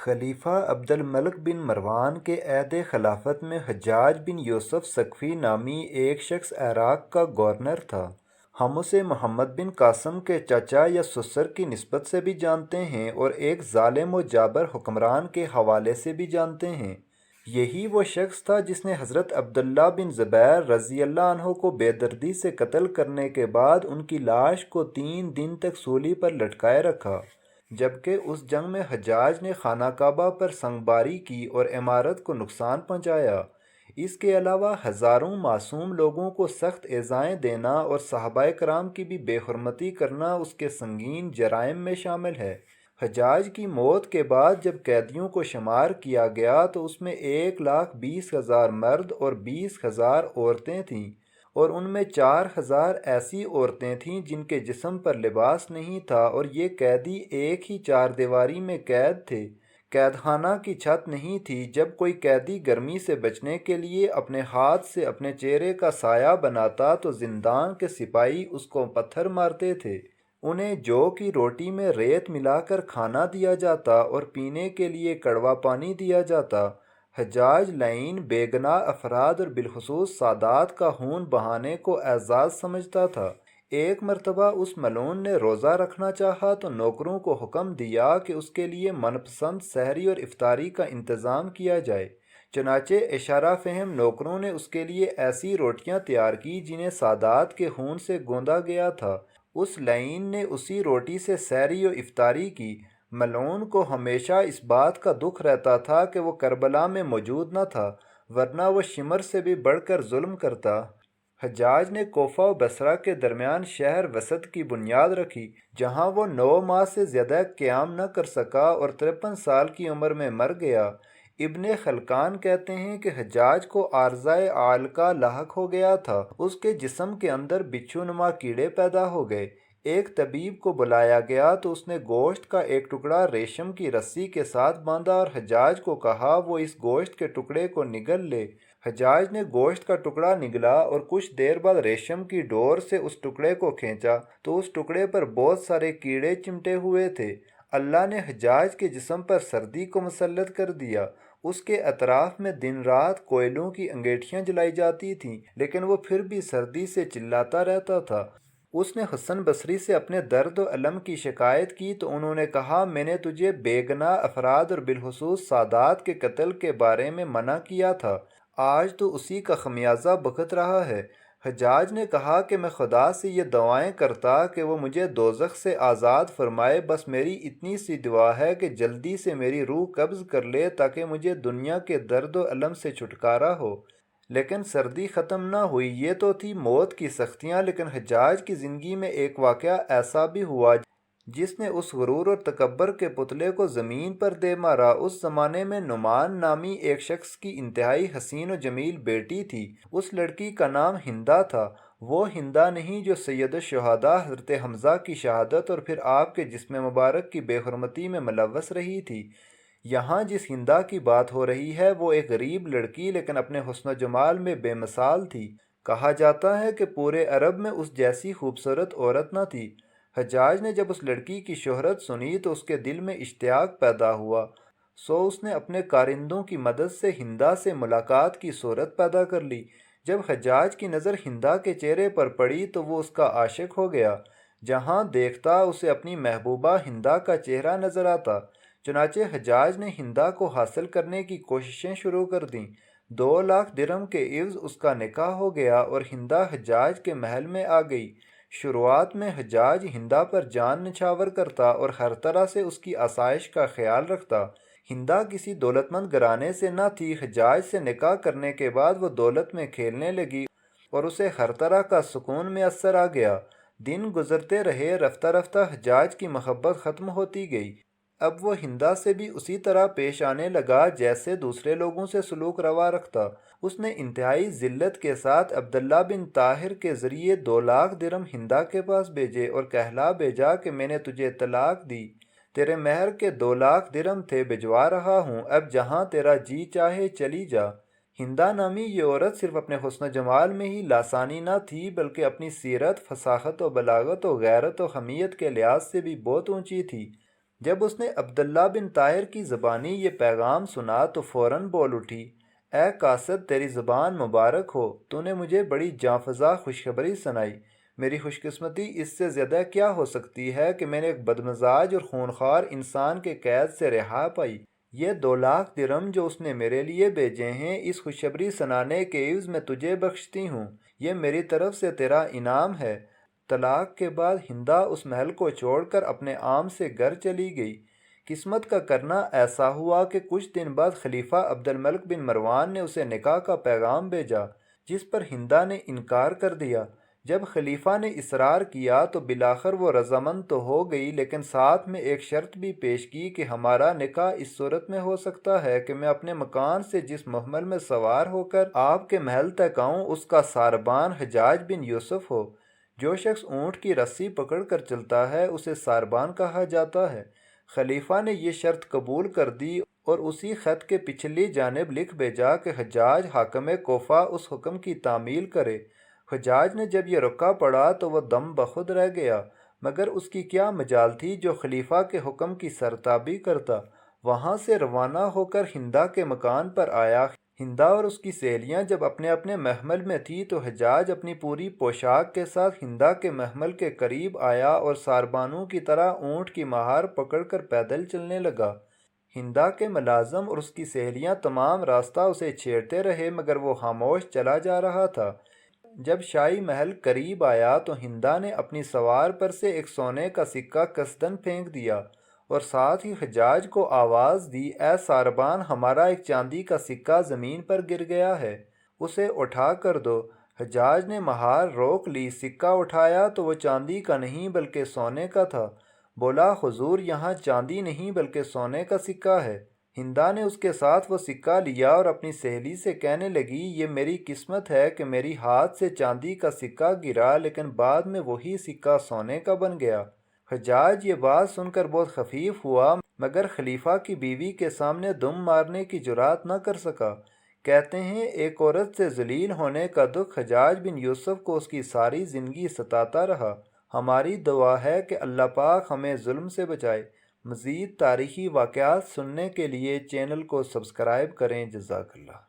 خلیفہ عبد الملک بن مروان کے عہد خلافت میں حجاج بن یوسف ثقفی نامی ایک شخص عراق کا گورنر تھا۔ ہم اسے محمد بن قاسم کے چچا یا سسر کی نسبت سے بھی جانتے ہیں اور ایک ظالم و جابر حکمران کے حوالے سے بھی جانتے ہیں۔ یہی وہ شخص تھا جس نے حضرت عبداللہ بن زبیر رضی اللہ عنہ کو بے دردی سے قتل کرنے کے بعد ان کی لاش کو 3 دن تک سولی پر لٹکائے رکھا، جبکہ اس جنگ میں حجاج نے خانہ کعبہ پر سنگباری کی اور عمارت کو نقصان پہنچایا۔ اس کے علاوہ ہزاروں معصوم لوگوں کو سخت ایذائیں دینا اور صحابہ کرام کی بھی بے حرمتی کرنا اس کے سنگین جرائم میں شامل ہے۔ حجاج کی موت کے بعد جب قیدیوں کو شمار کیا گیا تو اس میں 1,20,000 مرد اور 20,000 عورتیں تھیں، اور ان میں 4,000 ایسی عورتیں تھیں جن کے جسم پر لباس نہیں تھا، اور یہ قیدی ایک ہی چار دیواری میں قید تھے۔ قید خانہ کی چھت نہیں تھی۔ جب کوئی قیدی گرمی سے بچنے کے لیے اپنے ہاتھ سے اپنے چہرے کا سایہ بناتا تو زندان کے سپاہی اس کو پتھر مارتے تھے۔ انہیں جو کی روٹی میں ریت ملا کر کھانا دیا جاتا اور پینے کے لیے کڑوا پانی دیا جاتا۔ حجاج لعین بے گناہ افراد اور بالخصوص سادات کا خون بہانے کو اعزاز سمجھتا تھا۔ ایک مرتبہ اس ملعون نے روزہ رکھنا چاہا تو نوکروں کو حکم دیا کہ اس کے لیے من پسند سحری اور افطاری کا انتظام کیا جائے۔ چنانچہ اشارہ فہم نوکروں نے اس کے لیے ایسی روٹیاں تیار کی جنہیں سادات کے خون سے گوندا گیا تھا۔ اس لعین نے اسی روٹی سے سحری و افطاری کی۔ ملعون کو ہمیشہ اس بات کا دکھ رہتا تھا کہ وہ کربلا میں موجود نہ تھا، ورنہ وہ شمر سے بھی بڑھ کر ظلم کرتا۔ حجاج نے کوفہ و بصرہ کے درمیان شہر وسط کی بنیاد رکھی، جہاں وہ 9 ماہ سے زیادہ قیام نہ کر سکا اور 53 سال کی عمر میں مر گیا۔ ابن خلکان کہتے ہیں کہ حجاج کو عارضۂ عالقہ لاحق ہو گیا تھا۔ اس کے جسم کے اندر بچھو نما کیڑے پیدا ہو گئے۔ ایک طبیب کو بلایا گیا تو اس نے گوشت کا ایک ٹکڑا ریشم کی رسی کے ساتھ باندھا اور حجاج کو کہا وہ اس گوشت کے ٹکڑے کو نگل لے۔ حجاج نے گوشت کا ٹکڑا نگلا اور کچھ دیر بعد ریشم کی ڈور سے اس ٹکڑے کو کھینچا تو اس ٹکڑے پر بہت سارے کیڑے چمٹے ہوئے تھے۔ اللہ نے حجاج کے جسم پر سردی کو مسلط کر دیا۔ اس کے اطراف میں دن رات کوئلوں کی انگیٹھیاں جلائی جاتی تھیں، لیکن وہ پھر بھی سردی سے چلاتا رہتا تھا۔ اس نے حسن بصری سے اپنے درد و الم کی شکایت کی تو انہوں نے کہا، میں نے تجھے بے گناہ افراد اور بالخصوص سادات کے قتل کے بارے میں منع کیا تھا، آج تو اسی کا خمیازہ بھگت رہا ہے۔ حجاج نے کہا کہ میں خدا سے یہ دعائیں کرتا کہ وہ مجھے دوزخ سے آزاد فرمائے، بس میری اتنی سی دعا ہے کہ جلدی سے میری روح قبض کر لے تاکہ مجھے دنیا کے درد و الم سے چھٹکارا ہو۔ لیکن سردی ختم نہ ہوئی۔ یہ تو تھی موت کی سختیاں، لیکن حجاج کی زندگی میں ایک واقعہ ایسا بھی ہوا جس نے اس غرور اور تکبر کے پتلے کو زمین پر دے مارا۔ اس زمانے میں نعمان نامی ایک شخص کی انتہائی حسین و جمیل بیٹی تھی۔ اس لڑکی کا نام ہندہ تھا۔ وہ ہندہ نہیں جو سید الشہداء حضرت حمزہ کی شہادت اور پھر آپ کے جسم مبارک کی بے حرمتی میں ملوث رہی تھی۔ یہاں جس ہندہ کی بات ہو رہی ہے وہ ایک غریب لڑکی لیکن اپنے حسن و جمال میں بے مثال تھی۔ کہا جاتا ہے کہ پورے عرب میں اس جیسی خوبصورت عورت نہ تھی۔ حجاج نے جب اس لڑکی کی شہرت سنی تو اس کے دل میں اشتیاق پیدا ہوا، سو اس نے اپنے کارندوں کی مدد سے ہندہ سے ملاقات کی صورت پیدا کر لی۔ جب حجاج کی نظر ہندہ کے چہرے پر پڑی تو وہ اس کا عاشق ہو گیا۔ جہاں دیکھتا اسے اپنی محبوبہ ہندہ کا چہرہ نظر آتا۔ چنانچہ حجاج نے ہندہ کو حاصل کرنے کی کوششیں شروع کر دیں۔ 2,00,000 درہم کے عوض اس کا نکاح ہو گیا اور ہندہ حجاج کے محل میں آ گئی۔ شروعات میں حجاج ہندہ پر جان نچھاور کرتا اور ہر طرح سے اس کی آسائش کا خیال رکھتا۔ ہندہ کسی دولت مند گھرانے سے نہ تھی۔ حجاج سے نکاح کرنے کے بعد وہ دولت میں کھیلنے لگی اور اسے ہر طرح کا سکون میسر آ گیا۔ دن گزرتے رہے، رفتہ رفتہ حجاج کی محبت ختم ہوتی گئی۔ اب وہ ہندہ سے بھی اسی طرح پیش آنے لگا جیسے دوسرے لوگوں سے سلوک روا رکھتا۔ اس نے انتہائی ذلت کے ساتھ عبداللہ بن طاہر کے ذریعے 2,00,000 درہم ہندہ کے پاس بھیجے اور کہلا بھیجا کہ میں نے تجھے طلاق دی، تیرے مہر کے 2,00,000 درہم تھے، بھجوا رہا ہوں، اب جہاں تیرا جی چاہے چلی جا۔ ہندہ نامی یہ عورت صرف اپنے حسن و جمال میں ہی لاسانی نہ تھی بلکہ اپنی سیرت، فصاحت و بلاغت و غیرت و حمیت کے لحاظ سے بھی بہت اونچی تھی۔ جب اس نے عبداللہ بن طاہر کی زبانی یہ پیغام سنا تو فوراً بول اٹھی، اے قاصد تیری زبان مبارک ہو، تو نے مجھے بڑی جاں خوشخبری سنائی۔ میری خوش قسمتی اس سے زیادہ کیا ہو سکتی ہے کہ میں نے ایک بدمزاج اور خونخوار انسان کے قید سے رہا پائی۔ یہ 2 لاکھ درہم جو اس نے میرے لیے بھیجے ہیں، اس خوشخبری سنانے کے عوض میں تجھے بخشتی ہوں، یہ میری طرف سے تیرا انعام ہے۔ طلاق کے بعد ہندا اس محل کو چھوڑ کر اپنے عام سے گھر چلی گئی۔ قسمت کا کرنا ایسا ہوا کہ کچھ دن بعد خلیفہ عبد الملک بن مروان نے اسے نکاح کا پیغام بھیجا، جس پر ہندا نے انکار کر دیا۔ جب خلیفہ نے اصرار کیا تو بالآخر وہ رضامند تو ہو گئی، لیکن ساتھ میں ایک شرط بھی پیش کی کہ ہمارا نکاح اس صورت میں ہو سکتا ہے کہ میں اپنے مکان سے جس محمل میں سوار ہو کر آپ کے محل تک آؤں اس کا ساربان حجاج بن یوسف ہو۔ جو شخص اونٹ کی رسی پکڑ کر چلتا ہے اسے ساربان کہا جاتا ہے۔ خلیفہ نے یہ شرط قبول کر دی اور اسی خط کے پچھلی جانب لکھ بھیجا کہ حجاج حاکم کوفہ اس حکم کی تعمیل کرے۔ حجاج نے جب یہ رکا پڑھا تو وہ دم بخود رہ گیا، مگر اس کی کیا مجال تھی جو خلیفہ کے حکم کی سرتابی کرتا۔ وہاں سے روانہ ہو کر ہندا کے مکان پر آیا۔ ہندا اور اس کی سہیلیاں جب اپنے اپنے محمل میں تھی تو حجاج اپنی پوری پوشاک کے ساتھ ہندا کے محمل کے قریب آیا اور ساربانوں کی طرح اونٹ کی مہار پکڑ کر پیدل چلنے لگا۔ ہندا کے ملازم اور اس کی سہیلیاں تمام راستہ اسے چھیڑتے رہے، مگر وہ خاموش چلا جا رہا تھا۔ جب شاہی محل قریب آیا تو ہندا نے اپنی سوار پر سے ایک سونے کا سکہ قصدن پھینک دیا اور ساتھ ہی حجاج کو آواز دی، اے ساربان، ہمارا ایک چاندی کا سکہ زمین پر گر گیا ہے، اسے اٹھا کر دو۔ حجاج نے مہار روک لی، سکہ اٹھایا تو وہ چاندی کا نہیں بلکہ سونے کا تھا۔ بولا، حضور، یہاں چاندی نہیں بلکہ سونے کا سکہ ہے۔ ہندا نے اس کے ساتھ وہ سکہ لیا اور اپنی سہیلی سے کہنے لگی، یہ میری قسمت ہے کہ میری ہاتھ سے چاندی کا سکہ گرا، لیکن بعد میں وہی سکہ سونے کا بن گیا۔ حجاج یہ بات سن کر بہت خفیف ہوا، مگر خلیفہ کی بیوی کے سامنے دم مارنے کی جرات نہ کر سکا۔ کہتے ہیں ایک عورت سے ذلیل ہونے کا دکھ حجاج بن یوسف کو اس کی ساری زندگی ستاتا رہا۔ ہماری دعا ہے کہ اللہ پاک ہمیں ظلم سے بچائے۔ مزید تاریخی واقعات سننے کے لیے چینل کو سبسکرائب کریں۔ جزاک اللہ۔